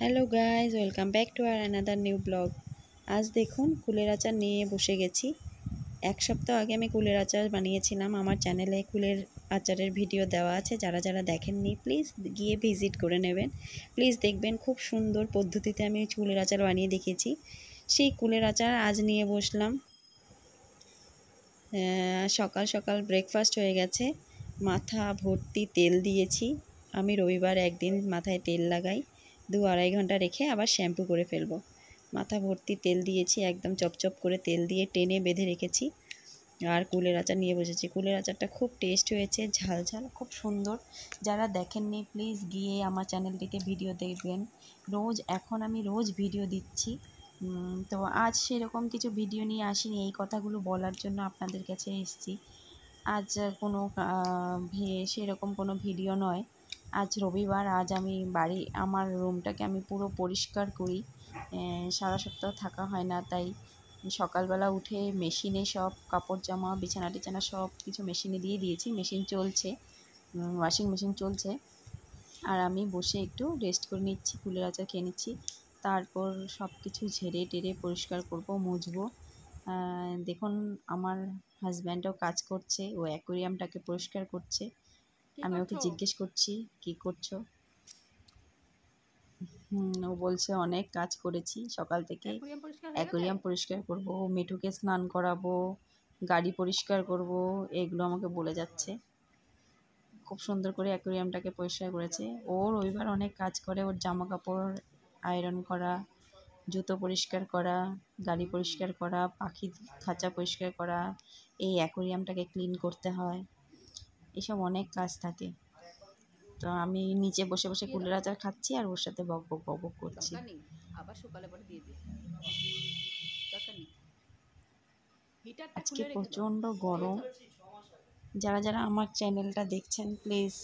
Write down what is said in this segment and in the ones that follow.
Hello guys, welcome back to our another new blog. আজ দেখুন কুলের আচার নিয়ে বসে গেছি। এক সপ্তাহ আগে আমি কুলের আচার বানিয়েছিলাম। আমার চ্যানেলে কুলের আচারের ভিডিও দেওয়া আছে, যারা যারা দেখেননি প্লিজ গিয়ে ভিজিট করে নেবেন। প্লিজ দেখবেন, খুব সুন্দর পদ্ধতিতে আমি কুলের আচার বানিয়ে দেখিয়েছি। সেই কুলের আচার আজ নিয়ে বসলাম। সকাল সকাল ব্রেকফাস্ট হয়ে গেছে। মাথা ভর্তি তেল দিয়েছি। আমি রবিবার একদিন মাথায় তেল লাগাই, 2-2.5 ঘন্টা রেখে আবার শ্যাম্পু করে ফেলবো। মাথা ভর্তি তেল দিয়েছি, একদম চপচপ করে তেল দিয়ে টেনে বেঁধে রেখেছি। আর কুলের আচার নিয়ে বসেছি। কুলের আচারটা খুব টেস্ট হয়েছে, ঝাল ঝাল, খুব সুন্দর। যারা দেখেননি প্লিজ গিয়ে আমার চ্যানেলটিতে ভিডিও দেখবেন। এখন আমি রোজ ভিডিও দিচ্ছি। তো আজ সেরকম কিছু ভিডিও নিয়ে আসিনি, এই কথাগুলো বলার জন্য আপনাদের কাছে এসেছি। আজ কোনো সেরকম কোনো ভিডিও নয়। আজ রবিবার, আজ আমি আমার রুমটাকে আমি পুরো পরিষ্কার করি। সারা সপ্তাহ থাকা হয় না, তাই সকালবেলা উঠে মেশিনে সব কাপড় জামা বিছানা টিছানা সব কিছু মেশিনে দিয়ে দিয়েছি। মেশিন চলছে, ওয়াশিং মেশিন চলছে। আর আমি বসে একটু রেস্ট করে নিচ্ছি, কুলের আচার খেয়ে নিচ্ছি। তারপর সব কিছু ঝেড়ে টেরে পরিষ্কার করব, মুছবো। দেখুন আমার হাজব্যান্ডও কাজ করছে, ও অ্যাকোয়ারিয়ামটাকে পরিষ্কার করছে। আমি ওকে জিজ্ঞেস করছি কি করছো। ও বলছে অনেক কাজ করেছি সকাল থেকে। অ্যাকোয়ারিয়াম পরিষ্কার করব, মিঠুকে স্নান করাবো, গাড়ি পরিষ্কার করব, এগুলো আমাকে বলে যাচ্ছে। খুব সুন্দর করে অ্যাকোয়ারিয়ামটাকে পরিষ্কার করেছে। ও রবিবার অনেক কাজ করে, ওর জামা কাপড় আয়রন করা, জুতো পরিষ্কার করা, গাড়ি পরিষ্কার করা, পাখি খাঁচা পরিষ্কার করা, এই অ্যাকোয়ারিয়ামটাকে ক্লিন করতে হয়, এসব অনেক কাজ থাকে। তো আমি নিচে বসে বসে কুলের আচার খাচ্ছি আর ওর সাথে বক বক বক বক করছি। আজকে প্রচণ্ড গরম। যারা যারা আমার চ্যানেলটা দেখছেন প্লিজ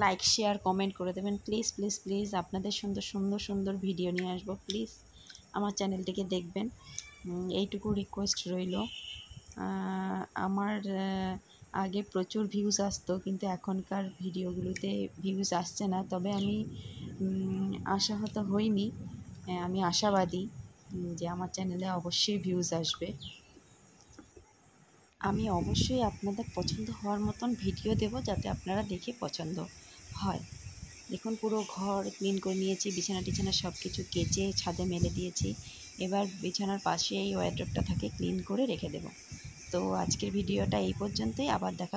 লাইক শেয়ার কমেন্ট করে দেবেন। প্লিজ প্লিজ প্লিজ আপনাদের সুন্দর সুন্দর সুন্দর ভিডিও নিয়ে আসবো। প্লিজ আমার চ্যানেলটিকে দেখবেন, এইটুকু রিকোয়েস্ট রইল। আমার আগে প্রচুর ভিউজ আসতো, কিন্তু এখনকার ভিডিওগুলোতে ভিউজ আসছে না। তবে আমি আশাহত হইনি, আমি আশাবাদী যে আমার চ্যানেলে অবশ্যই ভিউজ আসবে। আমি অবশ্যই আপনাদের পছন্দ হওয়ার মতন ভিডিও দেব, যাতে আপনারা দেখে পছন্দ হয়। দেখুন পুরো ঘর ক্লিন করে নিয়েছি, বিছানা টিছানা সব কিছু কেচে ছাদে মেলে দিয়েছি। এবার বিছানার পাশে এই ওয়ারড্রপটা থাকে, ক্লিন করে রেখে দেব। তো আজকের ভিডিওটা এই পর্যন্তই, আবার দেখা